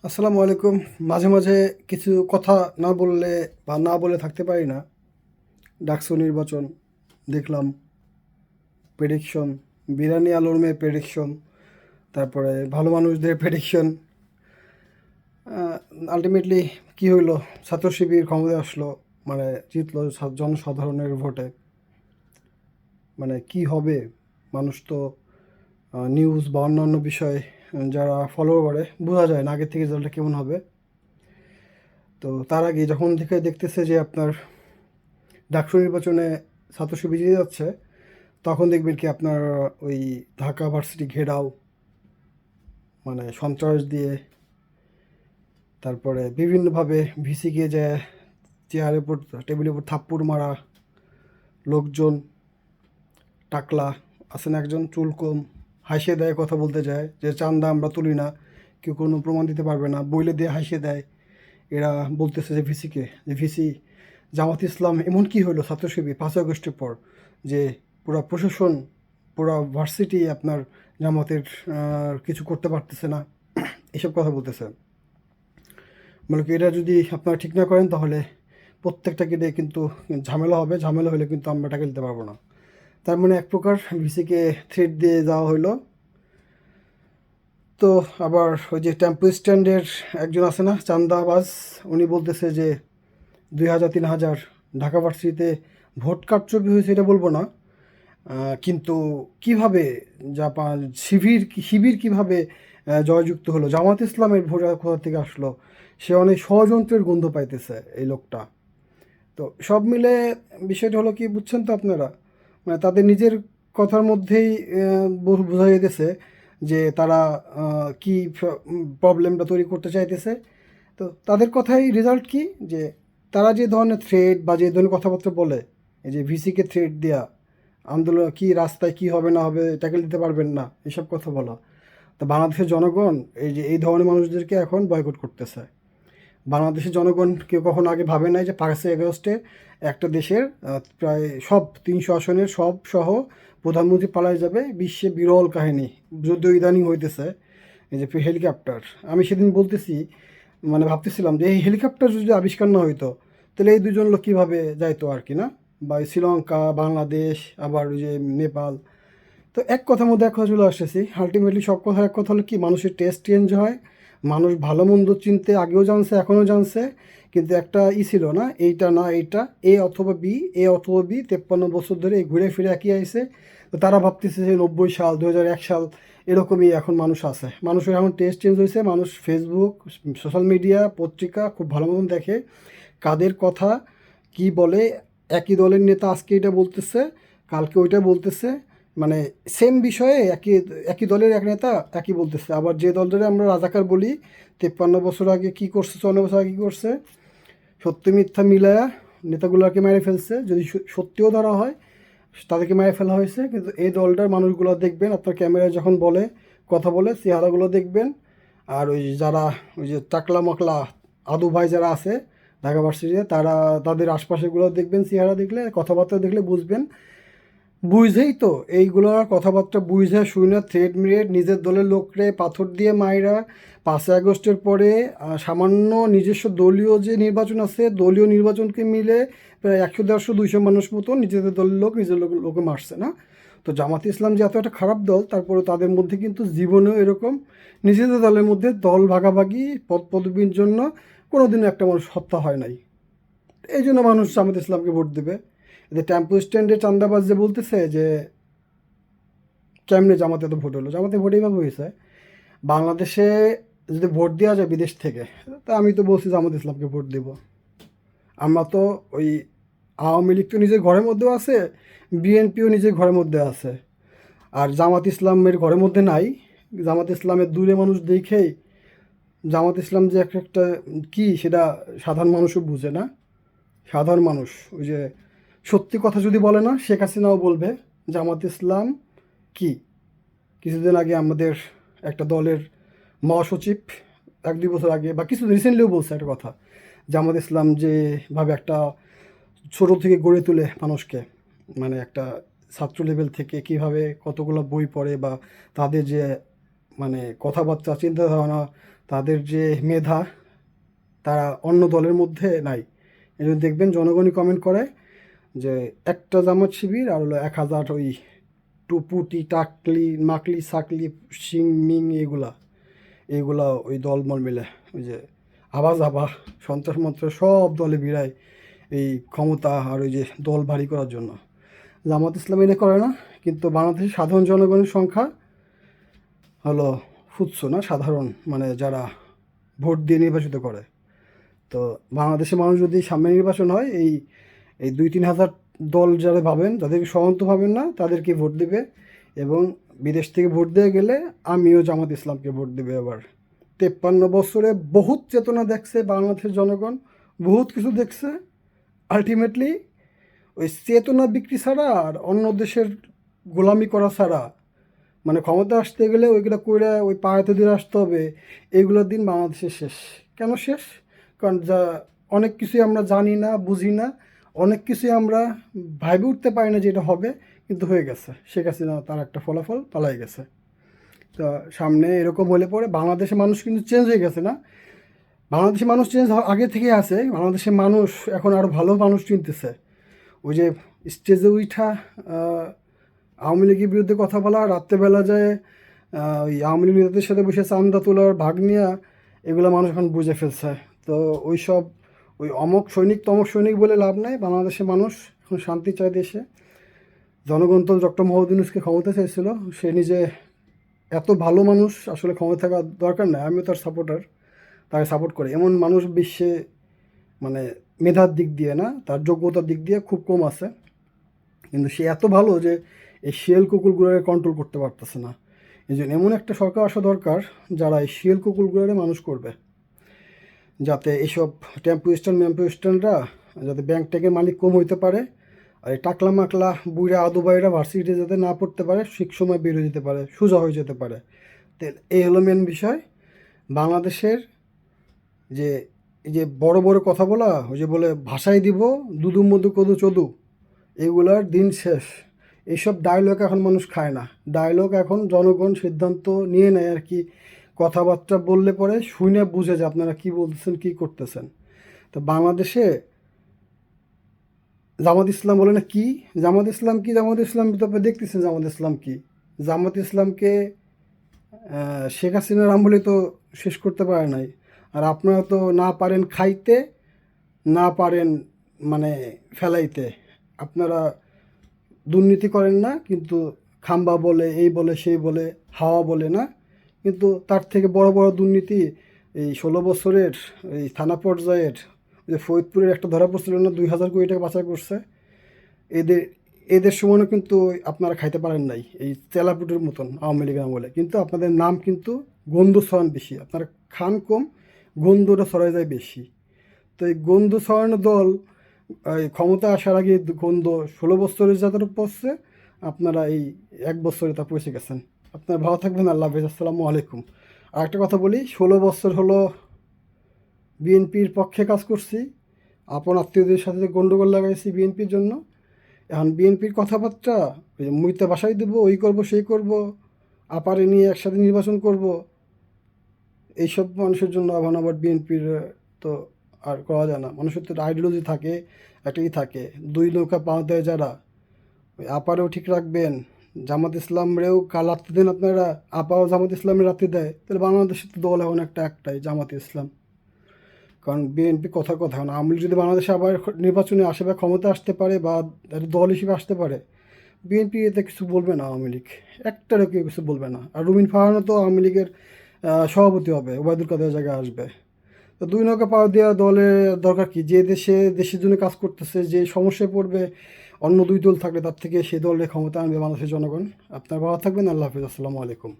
আসসালামু আলাইকুম। মাঝে মাঝে কিছু কথা না বললে বা না বলে থাকতে পারি না। ডাকসু নির্বাচন দেখলাম, প্রেডিকশন, বিরানি আলমের প্রেডিকশন, তারপরে ভালো মানুষদের প্রেডিকশন। আলটিমেটলি কি হইলো? ছাত্র শিবির ক্ষমতায় আসলো, মানে জিতলো জনসাধারণের ভোটে। মানে কি হবে? মানুষ তো নিউজ বা অন্যান্য বিষয় যারা ফলো করে বোঝা যায় না আগে থেকে রেজাল্টটা কেমন হবে। তো তার আগে যখন থেকে দেখতেছে যে আপনার ডাকসু নির্বাচনে ছাত্রশিবির বিজয়ী যাচ্ছে, তখন দেখবেন কি আপনার ওই ঢাকা ভার্সিটি ঘেরাও, মানে সন্ত্রাস দিয়ে, তারপরে বিভিন্নভাবে ভিসি গিয়ে যায়, চেয়ারের উপর টেবিলের উপর থাপ্পড় মারা লোকজন, টাকলা আছেন একজন চুল কম, হাসিয়ে দেয়, কথা বলতে যায় যে চান্দা আমরা তুলি না, কেউ কোনো প্রমাণ দিতে পারবে না, বইলে দিয়ে হাসিয়ে দেয়। এরা বলতেছে যে ভিসিকে, যে ভিসি জামাত ইসলাম এমন কি হলো ছাত্র শিবির 5ই আগস্টের পর যে পুরা প্রশাসন, পুরা ভার্সিটি আপনার জামাতের কিছু করতে পারতেছে না, এসব কথা বলতেছে। বলে কি এটা যদি আপনারা ঠিক না করেন তাহলে প্রত্যেকটাকে দিয়ে কিন্তু ঝামেলা হবে, ঝামেলা হলে কিন্তু আমরা টাকা দিতে পারবো না। তার মানে এক প্রকার ভিসিকে থ্রেট দিয়ে যাওয়া হইলো। তো আবার ওই যে টেম্পো স্ট্যান্ডের একজন আছে না চান্দাবাজ, উনি বলতেছে যে 2,000 3,000 ঢাকা ভার্সিটিতে ভোট কারচুপি হয়েছে এটা বলবো না, কিন্তু কিভাবে জাপান শিবির শিবির কিভাবে জয়যুক্ত হলো, জামাত ইসলামের ভোট কোথা থেকে আসলো, সে অনেক ষড়যন্ত্রের গন্ধ পাইতেছে এই লোকটা। তো সব মিলে বিষয়টা হলো কি বুঝছেন তো আপনারা, মানে তাদের নিজের কথার মধ্যেই বোঝা যেতেছে যে তারা কি প্রবলেমটা তৈরি করতে চাইতেছে। তো তাদের কথাই রেজাল্ট কি, যে তারা যে ধরনের থ্রেড বা যে ধরনের কথাবার্তা বলে, এই যে ভিসিকে থ্রেড দেওয়া, আন্দোলন কি রাস্তায় কি হবে না হবে ট্যাকেল দিতে পারবেন না, এসব কথা বলা। তো বাংলাদেশের জনগণ এই যে এই ধরনের মানুষদেরকে এখন বয়কট করতেছে। বাংলাদেশের জনগণ কেউ কখনো আগে ভাবে নাই যে 5ই আগস্টে একটা দেশের প্রায় সব 300 আসনের সব সহ প্রধানমন্ত্রী পালায় যাবে, বিশ্বে বিরল কাহিনী, যদিও ইদানিং হইতেছে। এই যে হেলিকপ্টার, আমি সেদিন বলতেছি, মানে ভাবতেছিলাম যে এই হেলিকপ্টার যদি আবিষ্কার না হইতো তাহলে এই দুজন লোক কীভাবে যাইতো আর কি, না? বা এই শ্রীলঙ্কা, বাংলাদেশ, আবার ওই যে নেপাল। তো এক কথার মধ্যে এক কথা চলে আসতেছি, আলটিমেটলি সব কথা এক কথা হলো কি, মানুষের টেস্ট চেঞ্জ হয়। মানুষ ভালো মন্দ চিনতে আগেও জানছে, এখনও জানছে, কিন্তু একটা ছিল না, এইটা না এইটা, এ অথবা বি, এ অথবা বি, 53 বছর ধরে এই ঘুরে ফিরে একই আইছে। তো তারা ভাবতেছে যে 90 সাল 2001 সাল এরকমই এখন মানুষ আছে। মানুষের এখন টেস্ট চেঞ্জ হয়েছে, মানুষ ফেসবুক, সোশ্যাল মিডিয়া, পত্রিকা খুব ভালো মতন দেখে, কাদের কথা কি বলে। একই দলের নেতা আজকে এটা বলতেছে, কালকে ওইটা বলতেছে, মানে সেম বিষয়ে একই একই দলের এক নেতা একই বলতেছে। আবার যে দলটারে আমরা রাজাকার বলি, 53 বছর আগে কী করছে, 54 বছর আগে কী করছে, সত্য মিথ্যা মিলায়া নেতাগুলোকে মেরে ফেলছে। যদি সত্যিও ধরা হয় তাদেরকে মেরে ফেলা হয়েছে, কিন্তু এই দলটার মানুষগুলো দেখবেন আপনার ক্যামেরায় যখন বলে, কথা বলে, চেহারাগুলো দেখবেন। আর ওই যারা ওই যে টাকলা মাকলা আদু ভাই যারা আছে ঢাকা ভার্সিটিতে, তারা তাদের আশপাশেগুলো দেখবেন, চেহারা দেখলে, কথাবার্তা দেখলে বুঝবেন। বুঝেই তো এইগুলোর কথাবার্তা বুঝে শুনে থ্রেড মিরেট নিজের দলের লোকরে পাথর দিয়ে মাইরা 5ই আগস্টের পরে সামান্য নিজস্ব দলীয় যে নির্বাচন আছে, দলীয় নির্বাচনকে মিলে প্রায় 100 150 200 মানুষ মতো নিজেদের দলের লোক নিজের লোকে মারছে না? তো জামাত ইসলাম যে এত একটা খারাপ দল, তারপরে তাদের মধ্যে কিন্তু জীবনেও এরকম নিজেদের দলের মধ্যে দল ভাগাভাগি পদ পদবীর জন্য কোনোদিনও একটা মানুষ হত্যা হয় নাই। এই জন্য মানুষ জামাত ইসলামকে ভোট দেবে। যে টেম্পো স্ট্যান্ডে চান্দাবাজ যে বলতেছে যে কেমনে জামাতে এত ভোট হলো, জামাতে ভোট এইভাবে হয়েছে। বাংলাদেশে যদি ভোট দেওয়া যায় বিদেশ থেকে, তা আমি তো বলছি জামাত ইসলামকে ভোট দেব। আমরা তো ওই আওয়ামী লীগ তো নিজের ঘরের মধ্যেও আছে, বিএনপিও নিজের ঘরের মধ্যে আছে, আর জামাত ইসলামের ঘরের মধ্যে নাই। জামাত ইসলামের দূরে মানুষ দেখেই জামাত ইসলাম যে একটা কী সেটা সাধারণ মানুষও বুঝে না। সাধারণ মানুষ ওই যে সত্যি কথা যদি বলে না, শেখ হাসিনাও বলবে জামাত ইসলাম কি। কিছুদিন আগে আমাদের একটা দলের মহাসচিব 1-2 বছর আগে বা কিছু রিসেন্টলিও বলছে একটা কথা, জামাত ইসলাম যেভাবে একটা ছোট থেকে গড়ে তোলে মানুষকে, মানে একটা ছাত্র লেভেল থেকে কিভাবে কতগুলো বই পড়ে বা তাদের যে মানে কথাবার্তা চিন্তা ধারণা তাদের যে মেধা তারা অন্য দলের মধ্যে নাই। এই জন্য দেখবেন জনগণই কমেন্ট করে যে একটা জামাত শিবির আর হলো 1000 ওই টুপুটি টাকলি মাকলি সাকলি শিং মিং এইগুলা ওই দলমল মিলে ওই যে আবাজ সন্ত্রাস মন্ত্রাস সব দলে ভিড়ায় এই ক্ষমতা আর ওই যে দল ভারী করার জন্য। জামাত ইসলাম এটা করে না, কিন্তু বাংলাদেশের সাধারণ জনগণের সংখ্যা হলো ফুৎসো না, সাধারণ মানে যারা ভোট দিয়ে নির্বাচিত করে। তো বাংলাদেশের মানুষ যদি সামনে নির্বাচন হয় এই এই 2-3 হাজার দল যারা ভাবেন, যাদেরকে সহন্ত ভাবেন না, তাদেরকে ভোট দেবে। এবং বিদেশ থেকে ভোট দিয়ে গেলে আমিও জামাত ইসলামকে ভোট দেবে। এবার 53 বছরে বহুত চেতনা দেখছে বাংলাদেশের জনগণ, বহুত কিছু দেখছে। আলটিমেটলি ওই চেতনা বিক্রি ছাড়া আর অন্য দেশের গোলামি করা ছাড়া, মানে ক্ষমতা আসতে গেলে ওইগুলো করে ওই পায়েতে দিয়ে আসতে হবে, এইগুলোর দিন বাংলাদেশের শেষ। কেন শেষ? কারণ অনেক কিছুই আমরা জানি না, বুঝি না, অনেক কিছুই আমরা ভাইবে উঠতে পারি না যে এটা হবে, কিন্তু হয়ে গেছে। শেখ হাসিনা তার একটা ফলাফল পালাই গেছে। তো সামনে এরকম হলে পরে বাংলাদেশের মানুষ কিন্তু চেঞ্জ হয়ে গেছে না, বাংলাদেশের মানুষ চেঞ্জ আগে থেকেই আছে। বাংলাদেশের মানুষ এখন আরও ভালো মানুষ চিনতেছে। ওই যে স্টেজে উঠা আওয়ামী লীগের বিরুদ্ধে কথা বলা, রাত্রেবেলা যায় ওই আওয়ামী লীগ নেতাদের সাথে বসে চান্দা তোলার ভাগ নেওয়া, এগুলো মানুষ এখন বুঝে ফেলছে। তো ওই সব ওই অমক সৈনিক তমক সৈনিক বলে লাভ নাই। বাংলাদেশের মানুষ এখন শান্তি চায় দেশে। জনগণ তো ডক্টর মোহাম্মদ ইউনূসকে ক্ষমতা চাইছিল, সে নিজে এত ভালো মানুষ, আসলে ক্ষমতা থাকা দরকার নাই। আমিও তার সাপোর্টার, তাকে সাপোর্ট করে। এমন মানুষ বিশ্বে মানে মেধার দিক দিয়ে না, তার যোগ্যতার দিক দিয়ে খুব কম আছে। কিন্তু সে এত ভালো যে এই শিয়াল কুকুরগুলোকে কন্ট্রোল করতে পারতেছে না। এই জন্য এমন একটা সরকার আসা দরকার যারা এই শিয়াল কুকুরগুলোরে মানুষ করবে, যাতে এইসব টেম্পো স্ট্যান্ডরা যাতে ব্যাংক ট্যাঙ্কের মালিক কম হইতে পারে, আর এই টাকলা মাকলা বুড়া আদুবাইরা ভার্সিটিতে যাতে না পড়তে পারে, ঠিক সময় বেরিয়ে যেতে পারে, সোজা হয়ে যেতে পারে। তো এই হলো মেন বিষয়। বাংলাদেশের যে এই যে বড় বড় কথা বলা, ওই যে বলে ভাষায় দিব দুদু মধু কদু চদু, এগুলার দিন শেষ। এইসব ডায়লগ এখন মানুষ খায় না। ডায়লগ এখন জনগণ সিদ্ধান্ত নিয়ে নেয় আর কি। কথাবার্তা বললে পরে শুনে বুঝে যে আপনারা কী বলতেছেন, কী করতেছেন। তো বাংলাদেশে জামাত ইসলাম বলে না কি, জামাত ইসলাম কি, জামাত ইসলাম তো আপনি দেখতেছেন জামাত ইসলাম কি। জামাত ইসলামকে শেখ হাসিনার আমলে তো শেষ করতে পারে নাই। আর আপনারা তো না পারেন খাইতে, না পারেন মানে ফেলাইতে। আপনারা দুর্নীতি করেন না, কিন্তু খাম্বা বলে, এই বলে, সেই বলে, হাওয়া বলে না। কিন্তু তার থেকে বড় বড় দুর্নীতি এই 16 বছরের এই থানা পর্যায়ের যে ফরিদপুরের একটা ধরা পড়ছিল না, 2000 কোটি টাকা পাচার করছে। এদের এদের সময়ও কিন্তু আপনারা খাইতে পারেন নাই এই তেলাপুটের মতন আওয়ামী লীগের আমলে। কিন্তু আপনাদের নাম কিন্তু গন্ধ ছড়ান বেশি, আপনারা খান কম, গন্ধটা ছড়ায় যায় বেশি। তো এই গন্ধ ছড়ানো দল এই ক্ষমতা আসার আগে গন্ধ 16 বছরের যাদের পড়ছে, আপনারা এই 1 বছরে তা পৌঁছে গেছেন। আপনারা ভালো থাকবেন। আল্লাহ হাফেজ, আসসালামু আলাইকুম। আর একটা কথা বলি, 16 বছর হলো বিএনপির পক্ষে কাজ করছি, আপন আত্মীয়দের সাথে গণ্ডগোল লাগাইছি বিএনপির জন্য। এখন বিএনপির কথাবার্তা ওই যে মুইতে বাসায় দেবো, ওই করব সেই করব, আপারে নিয়ে একসাথে নির্বাচন করব, এইসব মানুষের জন্য আবার বিএনপির তো আর করা যায় না। মানুষের তো আইডিওলজি থাকে, একটাই থাকে। দুই নৌকা পাওয়া দেয় যারা, ওই আপারেও ঠিক রাখবেন, জামাত ইসলামরেও কাল রাত্রি দেন আপনারা, আপাও জামাত ইসলামের রাত্রি দেয়, তাহলে বাংলাদেশের তো দল এখন একটাই জামাত ইসলাম। কারণ বিএনপি কথা এখন আওয়ামী লীগ যদি বাংলাদেশে আবার নির্বাচনে আসে বা ক্ষমতা আসতে পারে বা দল হিসেবে আসতে পারে, বিএনপি এতে কিছু বলবে না। আওয়ামী লীগ একটারও কেউ কিছু বলবে না। আর রুমিন ফারহানও তো আওয়ামী লীগের সভাপতি হবে, ওবায়দুল কাদের জায়গায় আসবে। তো দুই নৌকা পাওয়া দেওয়া দলের দরকার কি? যে দেশের জন্য কাজ করতেছে, যে সমস্যায় পড়বে অন্য দুই দল থাকলে, তার থেকে সেই দলের ক্ষমতা আনবে বাংলাদেশের জনগণ। আপনার ভালো থাকবেন। আল্লাহ হাফিজ, আসসালামু আলাইকুম।